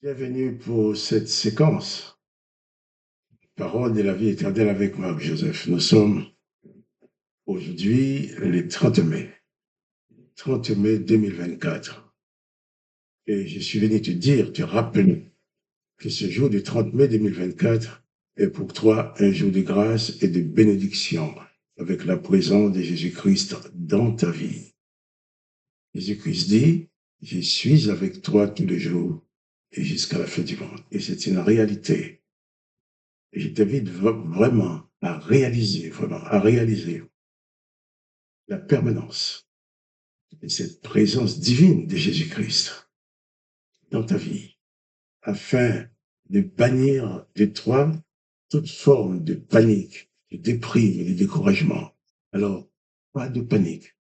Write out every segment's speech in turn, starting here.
Bienvenue pour cette séquence. Parole de la vie éternelle avec Marc Joseph. Nous sommes aujourd'hui le 30 mai. 30 mai 2024. Et je suis venu te rappeler que ce jour du 30 mai 2024 est pour toi un jour de grâce et de bénédiction avec la présence de Jésus-Christ dans ta vie. Jésus-Christ dit, je suis avec toi tous les jours et jusqu'à la fin du monde. Et c'est une réalité. Et je t'invite vraiment à réaliser la permanence de cette présence divine de Jésus-Christ dans ta vie, afin de bannir de toi toute forme de panique, de déprime et de découragement. Alors, pas de panique.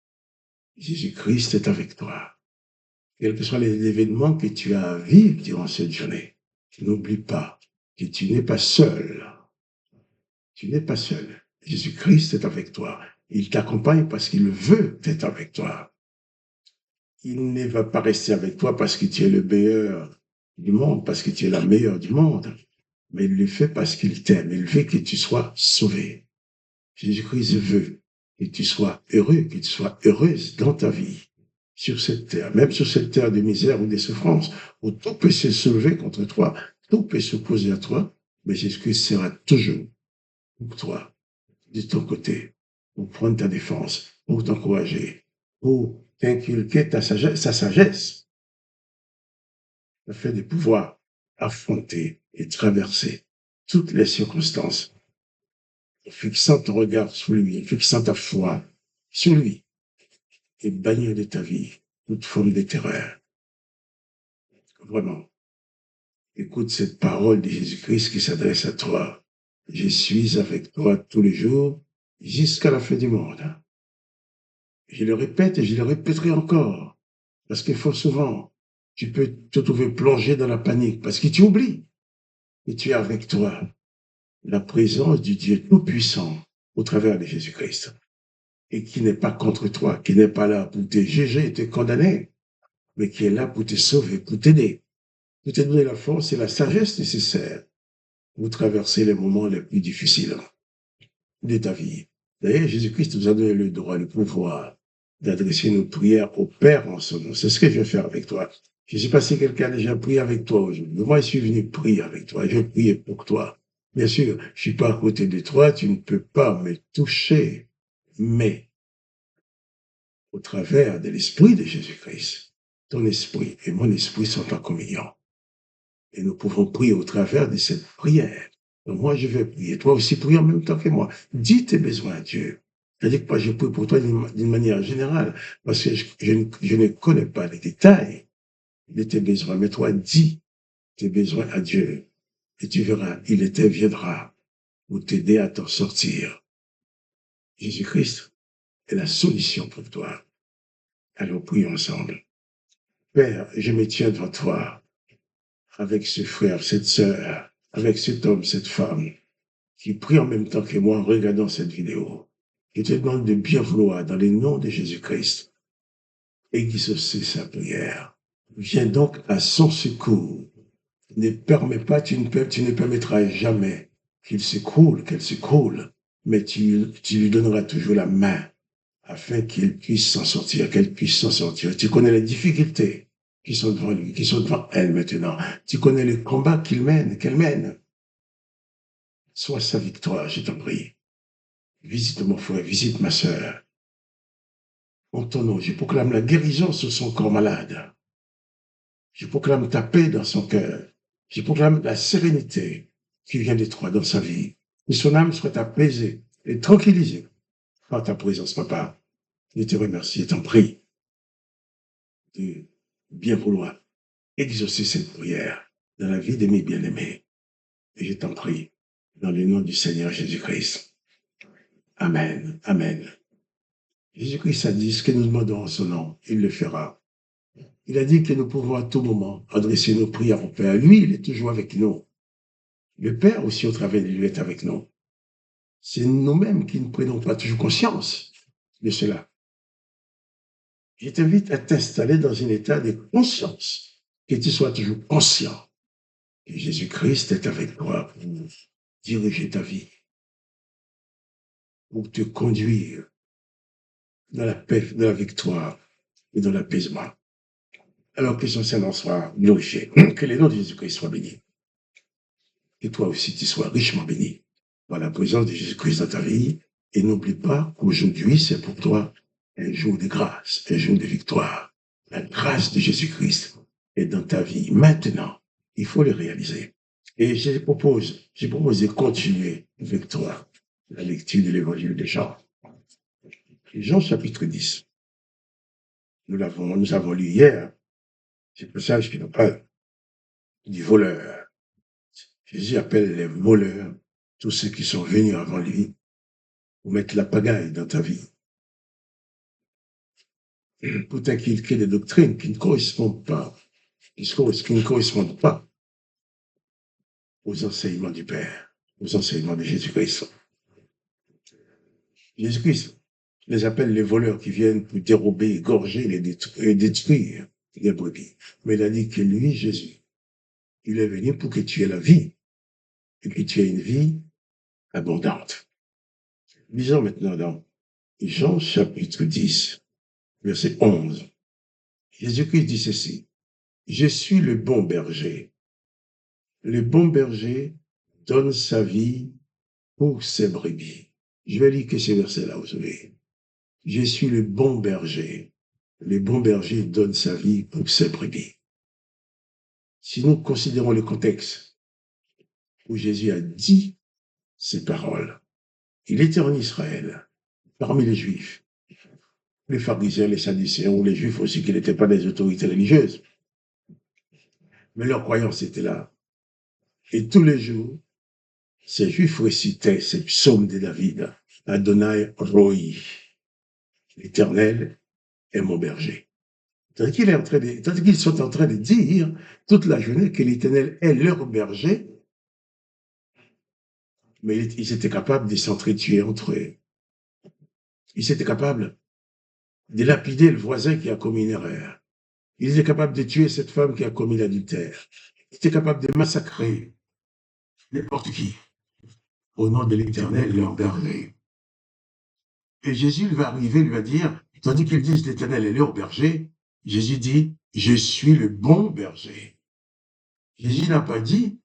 Jésus-Christ est avec toi. Quels que soient les événements que tu as à vivre durant cette journée, n'oublie pas que tu n'es pas seul. Tu n'es pas seul. Jésus-Christ est avec toi. Il t'accompagne parce qu'il veut être avec toi. Il ne va pas rester avec toi parce que tu es le meilleur du monde, parce que tu es la meilleure du monde, mais il le fait parce qu'il t'aime. Il veut que tu sois sauvé. Jésus-Christ veut que tu sois heureux, que tu sois heureuse dans ta vie, sur cette terre, même sur cette terre de misère ou de souffrance, où tout peut se soulever contre toi, tout peut s'opposer à toi, mais Jésus-Christ sera toujours pour toi, de ton côté, pour prendre ta défense, pour t'encourager, pour t'inculquer sa sagesse, afin de pouvoir affronter et traverser toutes les circonstances, en fixant ton regard sur lui, en fixant ta foi sur lui, et bannir de ta vie toute forme de terreur. Vraiment, écoute cette parole de Jésus-Christ qui s'adresse à toi. Je suis avec toi tous les jours jusqu'à la fin du monde. Je le répète et je le répéterai encore. Parce qu'il faut souvent, tu peux te trouver plongé dans la panique parce que tu oublies que tu es avec toi la présence du Dieu Tout-Puissant au travers de Jésus-Christ et qui n'est pas contre toi, qui n'est pas là pour te juger et te condamner, mais qui est là pour te sauver, pour t'aider, pour te donner la force et la sagesse nécessaires pour traverser les moments les plus difficiles de ta vie. D'ailleurs, Jésus-Christ nous a donné le droit, le pouvoir d'adresser nos prières au Père en son nom. C'est ce que je vais faire avec toi. Je ne sais pas si quelqu'un a déjà prié avec toi aujourd'hui. Moi, je suis venu prier avec toi. Je vais prier pour toi. Bien sûr, je suis pas à côté de toi. Tu ne peux pas me toucher. Mais, au travers de l'esprit de Jésus-Christ, ton esprit et mon esprit sont en communion. Et nous pouvons prier au travers de cette prière. Donc moi, je vais prier. Toi aussi, prie en même temps que moi. Dis tes besoins à Dieu. C'est-à-dire que moi, je prie pour toi d'une manière générale, parce que je ne connais pas les détails de tes besoins. Mais toi, dis tes besoins à Dieu. Et tu verras, il interviendra pour t'aider à t'en sortir. Jésus-Christ est la solution pour toi. Alors, prions ensemble. Père, je me tiens devant toi, avec ce frère, cette sœur, avec cet homme, cette femme, qui prie en même temps que moi en regardant cette vidéo. Je te demande de bien vouloir, dans le nom de Jésus-Christ, exaucer sa prière. Viens donc à son secours. Ne permets pas, tu ne permettras jamais qu'il s'écroule, qu'elle s'écroule, mais tu lui donneras toujours la main afin qu'il puisse s'en sortir, qu'elle puisse s'en sortir. Tu connais les difficultés qui sont devant lui, qui sont devant elle maintenant. Tu connais le combat qu'elle mène. Sois sa victoire, je t'en prie. Visite mon frère, visite ma sœur. En ton nom, je proclame la guérison sur son corps malade. Je proclame ta paix dans son cœur. Je proclame la sérénité qui vient de toi dans sa vie. Que son âme soit apaisée et tranquillisée par ta présence, papa. Je te remercie et t'en prie de bien vouloir exaucer cette prière dans la vie de mes bien-aimés. Et je t'en prie, dans le nom du Seigneur Jésus-Christ. Amen. Amen. Jésus-Christ a dit ce que nous demandons en son nom, il le fera. Il a dit que nous pouvons à tout moment adresser nos prières au Père. Lui, il est toujours avec nous. Le Père aussi, au travers de lui, est avec nous. C'est nous-mêmes qui ne prenons pas toujours conscience de cela. Je t'invite à t'installer dans un état de conscience, que tu sois toujours conscient Et Jésus-Christ est avec toi pour diriger ta vie, pour te conduire dans la paix, dans la victoire et dans l'apaisement. Alors que son Saint-Nom soit glorifié, que les noms de Jésus-Christ soient bénis. Que toi aussi tu sois richement béni par la présence de Jésus-Christ dans ta vie. Et n'oublie pas qu'aujourd'hui, c'est pour toi un jour de grâce, un jour de victoire. La grâce de Jésus-Christ est dans ta vie. Maintenant, il faut le réaliser. Et je propose de continuer avec toi la lecture de l'évangile de Jean. Jean chapitre 10. Nous avons lu hier. C'est pour ça qu'il nous parle du voleur. Jésus appelle les voleurs tous ceux qui sont venus avant lui pour mettre la pagaille dans ta vie, pour t'inculquer des doctrines qui ne correspondent pas, qui ne correspondent pas aux enseignements du Père, aux enseignements de Jésus-Christ. Jésus-Christ les appelle les voleurs qui viennent pour dérober, égorger et détruire les brebis. Mais il a dit que lui, Jésus, il est venu pour que tu aies la vie et que tu aies une vie abondante. Lisons maintenant dans Jean chapitre 10, verset 11. Jésus-Christ dit ceci: je suis le bon berger. Le bon berger donne sa vie pour ses brebis. Je vais lire que ces versets-là, vous savez. Je suis le bon berger. Le bon berger donne sa vie pour ses brebis. Si nous considérons le contexte où Jésus a dit ces paroles, il était en Israël, parmi les Juifs, les pharisiens, les sadducéens, ou les Juifs aussi, qui n'étaient pas des autorités religieuses. Mais leur croyance était là. Et tous les jours, ces Juifs récitaient ces psaumes de David. Adonai Roi, l'Éternel est mon berger. Tandis qu'ils sont en train de dire toute la journée que l'Éternel est leur berger, mais ils étaient capables de s'entretuer entre eux. Ils étaient capables de lapider le voisin qui a commis une erreur. Ils étaient capables de tuer cette femme qui a commis l'adultère. Ils étaient capables de massacrer n'importe qui au nom de l'Éternel, leur berger. Et Jésus va arriver, lui va dire, tandis qu'ils disent l'Éternel est leur berger, Jésus dit, je suis le bon berger. Jésus n'a pas dit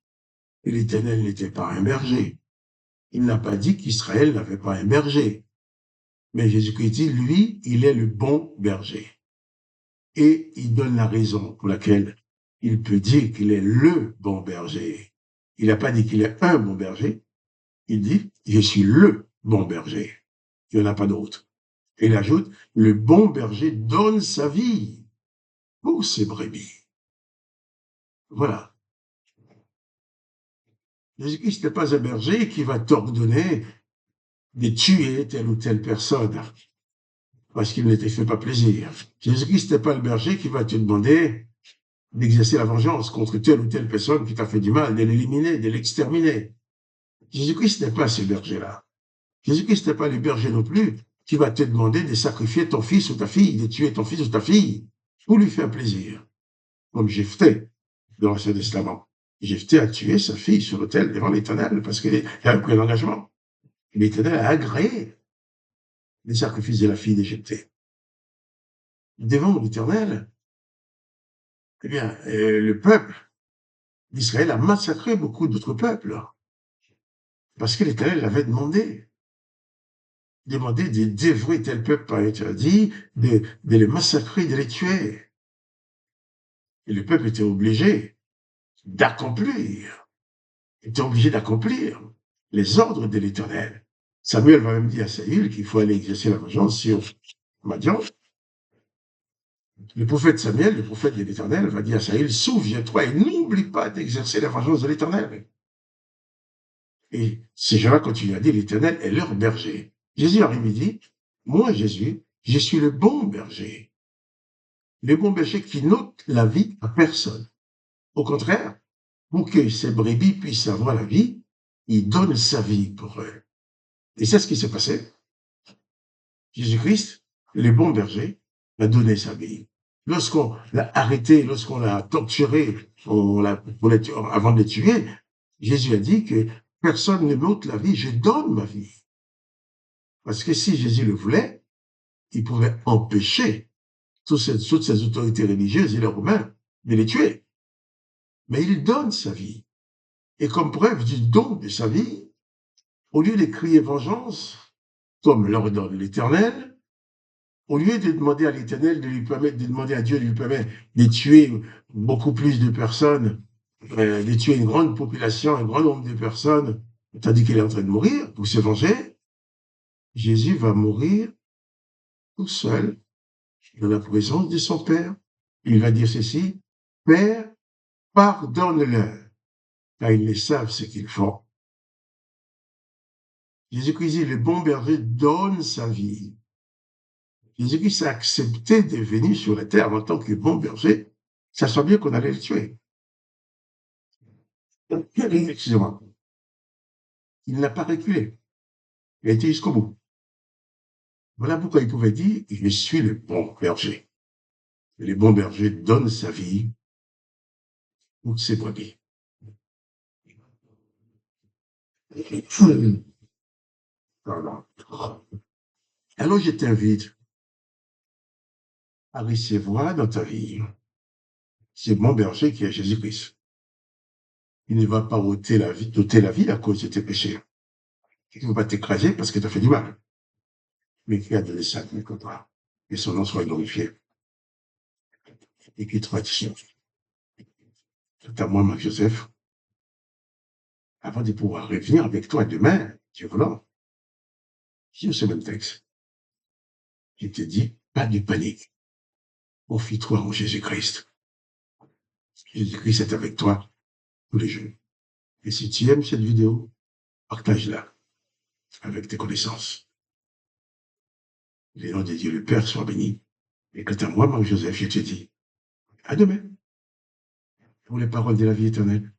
que l'Éternel n'était pas un berger. Il n'a pas dit qu'Israël n'avait pas un berger. Mais Jésus-Christ dit, lui, il est le bon berger. Et il donne la raison pour laquelle il peut dire qu'il est le bon berger. Il n'a pas dit qu'il est un bon berger. Il dit, je suis le bon berger. Il n'y en a pas d'autre. Et il ajoute, le bon berger donne sa vie pour ses brebis. Voilà. Jésus-Christ n'est pas un berger qui va t'ordonner de tuer telle ou telle personne parce qu'il ne te fait pas plaisir. Jésus-Christ n'est pas le berger qui va te demander d'exercer la vengeance contre telle ou telle personne qui t'a fait du mal, de l'éliminer, de l'exterminer. Jésus-Christ n'est pas ce berger-là. Jésus-Christ n'est pas le berger non plus qui va te demander de sacrifier ton fils ou ta fille, de tuer ton fils ou ta fille pour lui faire plaisir. Comme Jephthé dans l'Ancien Testament. Jephthé a tué sa fille sur l'autel devant l'Éternel parce qu'il a pris l'engagement. L'Éternel a agréé les sacrifices de la fille de Jephthé. Devant l'Éternel, eh bien, le peuple d'Israël a massacré beaucoup d'autres peuples parce que l'Éternel l'avait demandé de dévouer tel peuple par interdit, de les massacrer, de les tuer. Et le peuple était obligé d'accomplir les ordres de l'Éternel. Samuel va même dire à Saül qu'il faut aller exercer la vengeance sur Madian. Le prophète Samuel, le prophète de l'Éternel, va dire à Saül, souviens-toi et n'oublie pas d'exercer la vengeance de l'Éternel. Et ces gens-là continuent à dire, l'Éternel est leur berger. Jésus arrive et dit, moi, Jésus, je suis le bon berger. Le bon berger qui n'ôte la vie à personne. Au contraire, pour que ces brebis puissent avoir la vie, il donne sa vie pour eux. Et c'est ce qui s'est passé. Jésus-Christ, le bon berger, a donné sa vie. lorsqu'on l'a arrêté, lorsqu'on l'a torturé, avant de le tuer, Jésus a dit que personne ne m'ôte la vie, je donne ma vie. Parce que si Jésus le voulait, il pouvait empêcher toutes ces autorités religieuses et les Romains de les tuer. Mais il donne sa vie. Et comme preuve du don de sa vie, au lieu de crier vengeance, comme l'ordonne l'Éternel, au lieu de demander à l'Éternel de demander à Dieu de lui permettre de tuer beaucoup plus de personnes, de tuer une grande population, un grand nombre de personnes, tandis qu'il est en train de mourir pour se venger, Jésus va mourir tout seul dans la présence de son Père. Il va dire ceci, Père, pardonne-leur, car ils ne savent ce qu'ils font. Jésus-Christ dit, le bon berger donne sa vie. Jésus-Christ a accepté de venir sur la terre en tant que bon berger, sachant bien qu'on allait le tuer. Excusez-moi. Il n'a pas reculé. Il a été jusqu'au bout. Voilà pourquoi il pouvait dire, je suis le bon berger. Et le bon berger donne sa vie pour ses brebis. Pardon. Alors je t'invite à recevoir dans ta vie ce bon berger qui est Jésus-Christ. Il ne va pas ôter la vie à cause de tes péchés. Il ne va pas t'écraser parce que tu as fait du mal. Mais qui a donné sa vie pour toi. Que son nom soit glorifié. Et qu'il te retire. Tout à moi, Marc-Joseph, avant de pouvoir revenir avec toi demain, Dieu voulant, sur ce même texte, je te dis, pas de panique. Confie-toi en Jésus-Christ. Jésus-Christ est avec toi tous les jours. Et si tu aimes cette vidéo, partage-la avec tes connaissances. Le nom de Dieu le Père soit béni. Et quant à moi, Marc-Joseph, je te dis, à demain, pour les paroles de la vie éternelle.